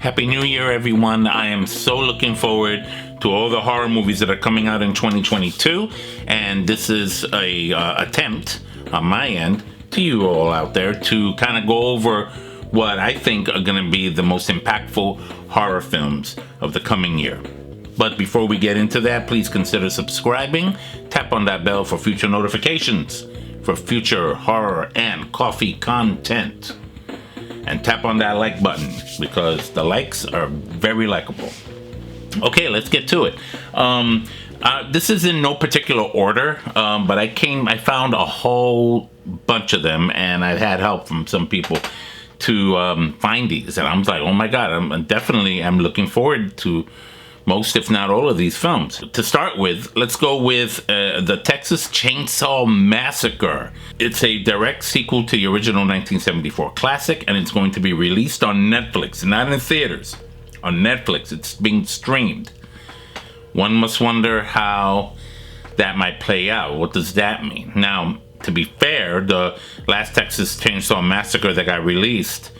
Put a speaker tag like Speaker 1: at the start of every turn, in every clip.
Speaker 1: Happy New Year, everyone. I am so looking forward to all the horror movies that are coming out in 2022. And this is a attempt on my end to you all out there to kind of go over what I think are going to be the most impactful horror films of the coming year. But before we get into that, please consider subscribing. Tap on that bell for future notifications for future horror and coffee content. And tap on that like button because the likes are very likable. Okay, let's get to it. This is in no particular order, but I found a whole bunch of them, and I've had help from some people to find these, and I'm like, oh my god, I'm looking forward to most, if not all, of these films. To start with, let's go with the Texas Chainsaw Massacre. It's a direct sequel to the original 1974 classic, and it's going to be released on Netflix, not in theaters. On Netflix, it's being streamed. One must wonder how that might play out. What does that mean? Now, to be fair, the last Texas Chainsaw Massacre that got released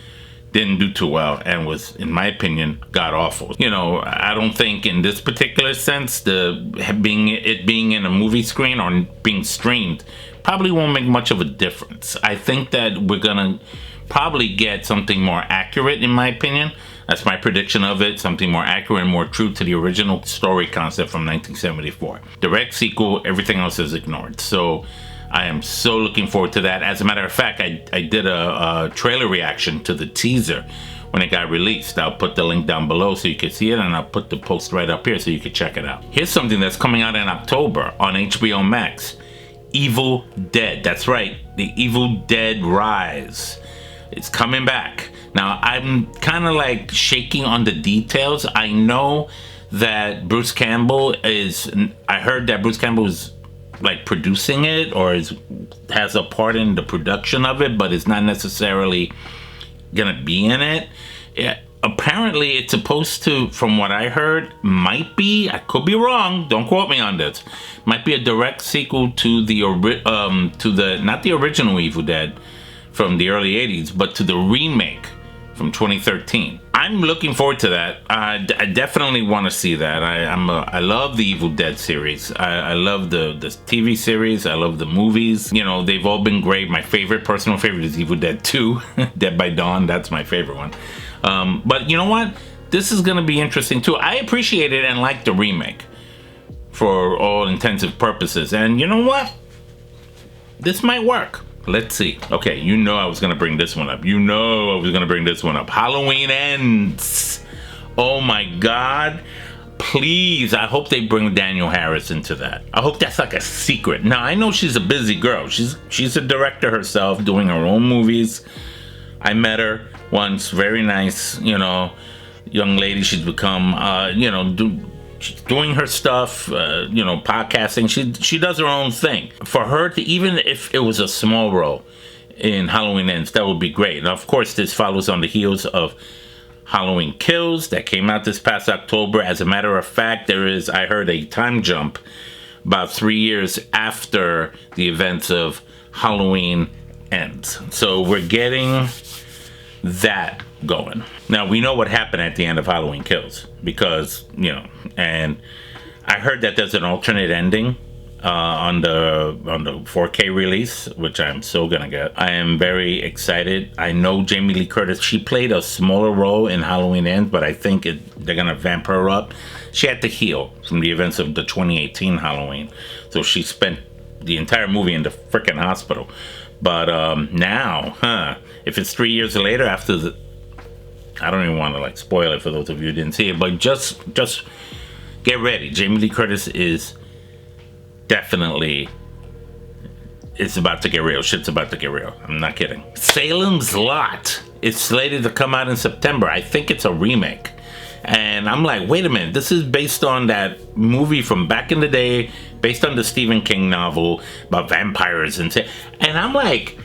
Speaker 1: didn't do too well and was, in my opinion, god-awful. You know, I don't think in this particular sense, it being in a movie screen or being streamed probably won't make much of a difference. I think that we're gonna probably get something more accurate, in my opinion. That's my prediction of it, something more accurate and more true to the original story concept from 1974. Direct sequel, everything else is ignored. So I am so looking forward to that. As a matter of fact, I did a trailer reaction to the teaser when it got released. I'll put the link down below so you can see it, and I'll put the post right up here so you can check it out. Here's something that's coming out in October on HBO Max. Evil Dead. That's right, the Evil Dead Rise. It's coming back. Now, I'm kind of like shaking on the details. I know that Bruce Campbell I heard that Bruce Campbell is like producing it or has a part in the production of it, but is not necessarily gonna be in it. Apparently it's supposed to, from what I heard, might be, I could be wrong, don't quote me on this, might be a direct sequel to not the original Evil Dead from the early 80s, but to the remake from 2013. I'm looking forward to that. I definitely want to see that. I love the Evil Dead series. I love the TV series. I love the movies. You know, they've all been great. My personal favorite is Evil Dead 2, Dead by Dawn. That's my favorite one. But you know what? This is going to be interesting too. I appreciate it and like the remake for all intensive purposes. And you know what? This might work. Let's see. Okay, you know I was going to bring this one up. Halloween Ends. Oh my god. Please, I hope they bring Danielle Harris into that. I hope that's like a secret. Now, I know she's a busy girl. She's a director herself, doing her own movies. I met her once. Very nice, young lady. She's become, she's doing her stuff, podcasting. She does her own thing. For her to, even if it was a small role in Halloween Ends, that would be great. And of course, this follows on the heels of Halloween Kills that came out this past October. As a matter of fact, I heard a time jump about 3 years after the events of Halloween Ends. So we're getting that going. Now, we know what happened at the end of Halloween Kills because, and I heard that there's an alternate ending on the 4K release, which I'm so gonna get. I am very excited. I know Jamie Lee Curtis, she played a smaller role in Halloween Ends, but I think they're gonna vamp her up. She had to heal from the events of the 2018 Halloween, so she spent the entire movie in the freaking hospital. But now, if it's 3 years later after I don't even want to like spoil it for those of you who didn't see it, but just get ready. Jamie Lee Curtis is definitely, it's about to get real. Shit's about to get real. I'm not kidding. Salem's Lot is slated to come out in September. I think it's a remake. And I'm like, wait a minute, this is based on that movie from back in the day, based on the Stephen King novel about vampires and I'm like,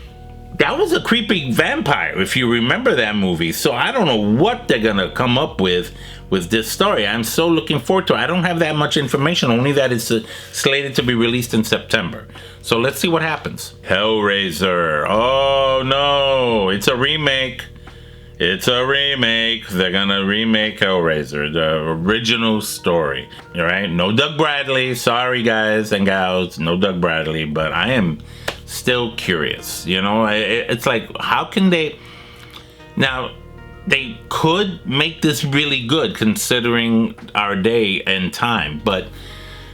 Speaker 1: that was a creepy vampire, if you remember that movie. So I don't know what they're gonna come up with this story. I'm so looking forward to it. I don't have that much information, only that it's slated to be released in September. So let's see what happens. Hellraiser. Oh no, it's a remake. It's a remake. They're gonna remake Hellraiser, the original story. All right, no Doug Bradley. Sorry, guys and gals, no Doug Bradley. But I am still curious. You know, it's like, how can they? Now, they could make this really good considering our day and time, but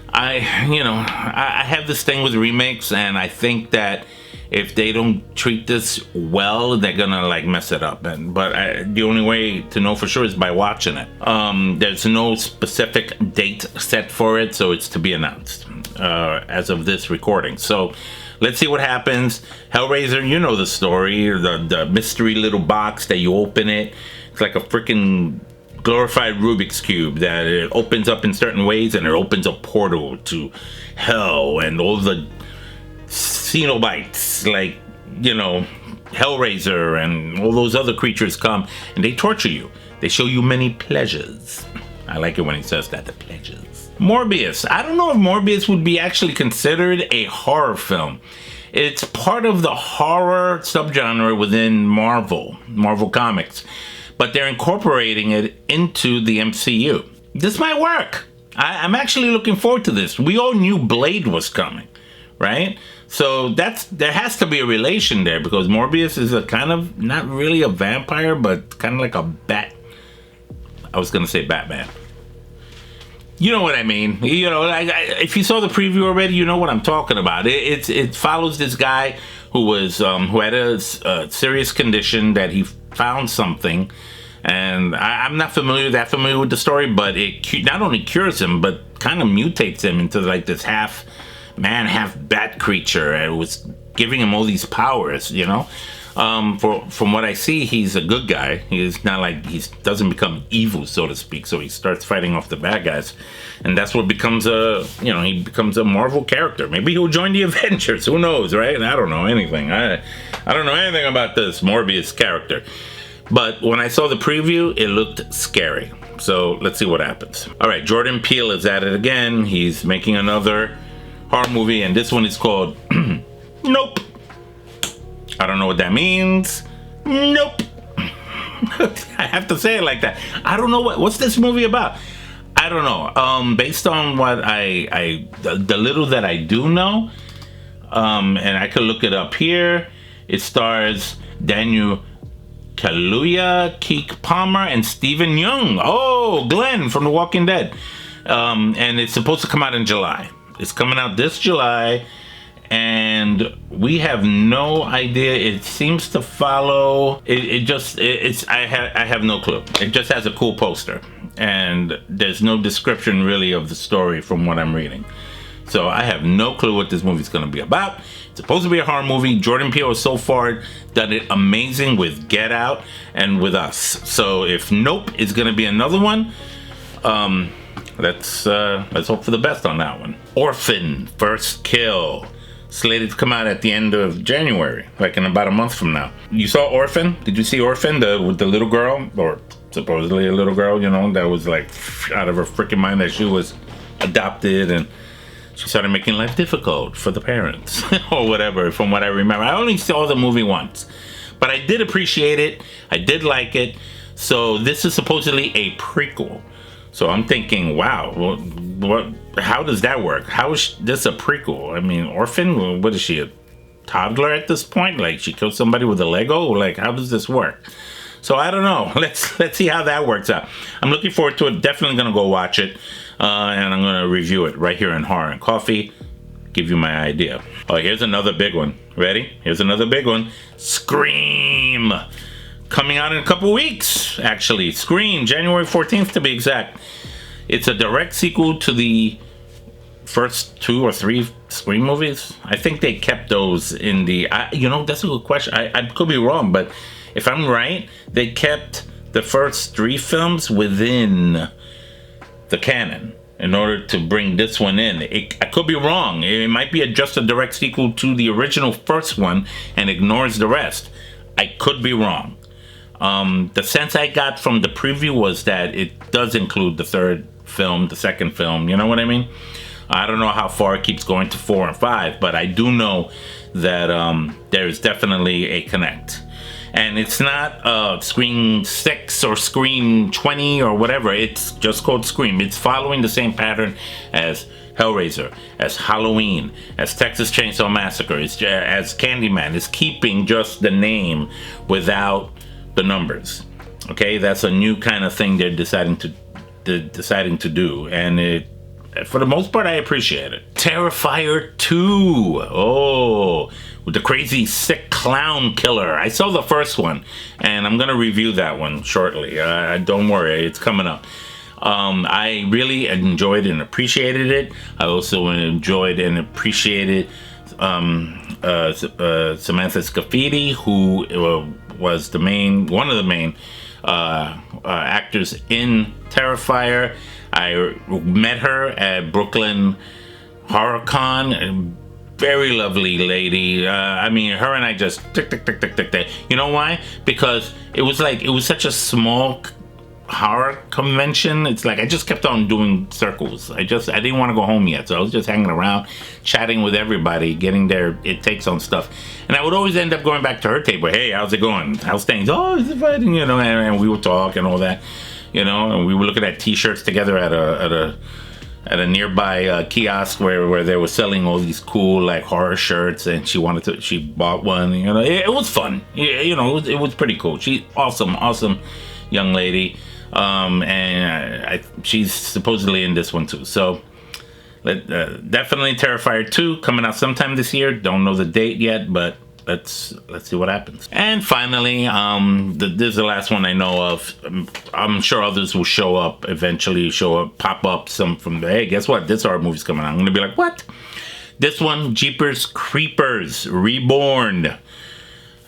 Speaker 1: I have this thing with remakes, and I think that if they don't treat this well, they're gonna like mess it up. But the only way to know for sure is by watching it. There's no specific date set for it, so it's to be announced as of this recording. So let's see what happens. Hellraiser, you know the story. The mystery little box that you open it. It's like a freaking glorified Rubik's Cube that it opens up in certain ways, and it opens a portal to hell and all the Cenobites, like, you know, Hellraiser and all those other creatures come and they torture you. They show you many pleasures. I like it when he says that, the pleasures. Morbius. I don't know if Morbius would be actually considered a horror film. It's part of the horror subgenre within Marvel Comics, but they're incorporating it into the MCU. This might work. I'm actually looking forward to this. We all knew Blade was coming, right? So there has to be a relation there, because Morbius is a kind of, not really a vampire, but kind of like a I was gonna say Batman. You know what I mean? You know, if you saw the preview already, you know what I'm talking about. It follows this guy who had a serious condition that he found something, and I'm not that familiar with the story, but it not only cures him, but kind of mutates him into like this half man, half bat creature, and it was giving him all these powers, you know. From what I see, he's a good guy. He's not like, he doesn't become evil, so to speak. So he starts fighting off the bad guys, and that's what becomes he becomes a Marvel character. Maybe he'll join the Avengers. Who knows, right? I don't know anything. I don't know anything about this Morbius character. But when I saw the preview, it looked scary. So let's see what happens. All right, Jordan Peele is at it again. He's making another horror movie, and this one is called Nope. I don't know what that means. Nope. I have to say it like that. I don't know what's this movie about. I don't know. Based on what the little that I do know, and I could look it up here. It stars Daniel Kaluuya, Keke Palmer, and Stephen Yeun. Oh, Glenn from The Walking Dead. And it's supposed to come out in July. It's coming out this July, and we have no idea. It seems to follow. I have no clue. It just has a cool poster, and there's no description really of the story from what I'm reading. So I have no clue what this movie's going to be about. It's supposed to be a horror movie. Jordan Peele has so far done it amazing with Get Out and with Us. So if Nope is going to be another one, let's hope for the best on that one. Orphan, First Kill, slated to come out at the end of January, like in about a month from now. You saw Orphan? Did you see Orphan, with the little girl, or supposedly a little girl, you know, that was like out of her freaking mind that she was adopted, and she started making life difficult for the parents or whatever, from what I remember. I only saw the movie once, but I did appreciate it. I did like it. So this is supposedly a prequel. So I'm thinking, wow, how does that work? How is this a prequel? I mean, Orphan, what is she, a toddler at this point? Like, she killed somebody with a Lego? Like, how does this work? So I don't know. Let's see how that works out. I'm looking forward to it. Definitely going to go watch it. And I'm going to review it right here in Horror and Coffee. Give you my idea. Oh, here's another big one. Ready? Here's another big one. Scream. Coming out in a couple weeks, actually. Scream, January 14th to be exact. It's a direct sequel to the first 2 or 3 Scream movies. I think they kept those in the... that's a good question. I could be wrong, but if I'm right, they kept the first 3 films within the canon in order to bring this one in. I could be wrong. It might be just a direct sequel to the original first one and ignores the rest. I could be wrong. The sense I got from the preview was that it does include the third film, the second film, you know what I mean? I don't know how far it keeps going to 4 and 5, but I do know that there's definitely a connect. And it's not Scream 6 or Scream 20 or whatever. It's just called Scream. It's following the same pattern as Hellraiser, as Halloween, as Texas Chainsaw Massacre, as Candyman. It's keeping just the name without the numbers. Okay, that's a new kind of thing they're deciding to do, and for the most part, I appreciate it. Terrifier 2. Oh, with the crazy sick clown killer. I saw the first one, and I'm gonna review that one shortly. Don't worry, it's coming up. I really enjoyed and appreciated it. I also enjoyed and appreciated Samantha Scafidi, who was one of the main actors in Terrifier. I met her at Brooklyn Horror Con. Very lovely lady. I mean, her and I just tick. You know why? Because it was such a small horror convention. It's like I just kept on doing circles. I didn't want to go home yet, so I was just hanging around, chatting with everybody, getting their takes on stuff. And I would always end up going back to her table. Hey, how's it going? How's things? Oh, is it fighting? You know, and we would talk and all that. You know, and we were looking at T-shirts together at a nearby kiosk where they were selling all these cool like horror shirts, and she bought one. You know, it was fun. You know, it was pretty cool. She's awesome young lady. And she's supposedly in this one too. So definitely Terrifier 2 coming out sometime this year. Don't know the date yet, but let's see what happens. And finally, this is the last one I know of. I'm sure others will show up eventually. Pop up some from the. Hey, guess what? This horror movie's coming out. I'm gonna be like, what? This one, Jeepers Creepers Reborn.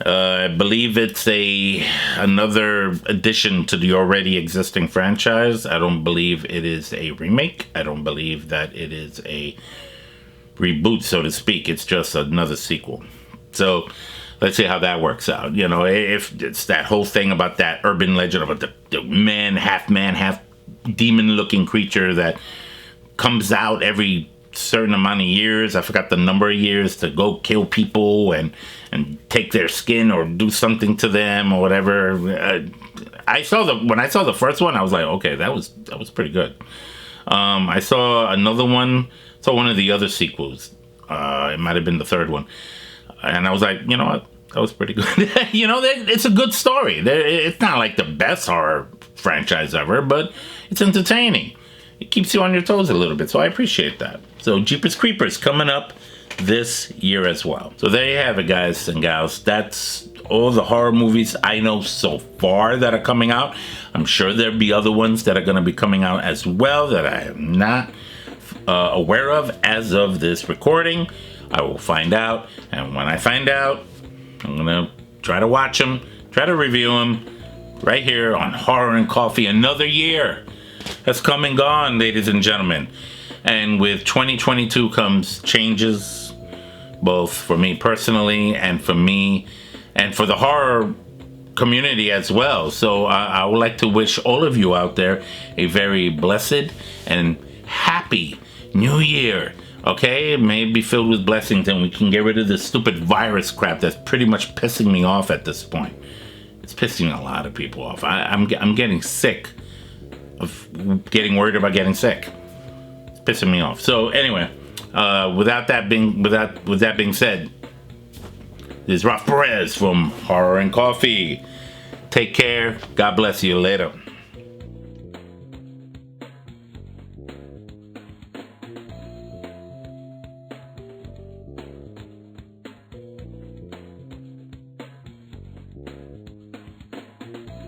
Speaker 1: I believe it's another addition to the already existing franchise. I don't believe it is a remake. I don't believe that it is a reboot, so to speak. It's just another sequel. So let's see how that works out. You know, if it's that whole thing about that urban legend about the man, half demon-looking creature that comes out every certain amount of years. I forgot the number of years to go kill people and take their skin or do something to them or whatever. When I saw the first one, I was like, okay, that was pretty good. I saw another one. Saw one of the other sequels. It might have been the third one, and I was like, you know what, that was pretty good. You know, it's a good story. It's not like the best horror franchise ever, but it's entertaining. It keeps you on your toes a little bit, so I appreciate that. So Jeepers Creepers coming up this year as well. So there you have it, guys and gals. That's all the horror movies I know so far that are coming out. I'm sure there'll be other ones that are going to be coming out as well that I am not aware of as of this recording. I will find out, and when I find out, I'm going to try to watch them, try to review them right here on Horror and Coffee. Another year has come and gone, ladies and gentlemen. And with 2022 comes changes, both for me personally and for the horror community as well. So I would like to wish all of you out there a very blessed and happy new year. Okay, it may be filled with blessings, and we can get rid of this stupid virus crap that's pretty much pissing me off at this point. It's pissing a lot of people off. I'm getting sick of getting worried about getting sick. It's pissing me off. So anyway, with that being said, this is Ralph Perez from Horror and Coffee. Take care. God bless you. Later.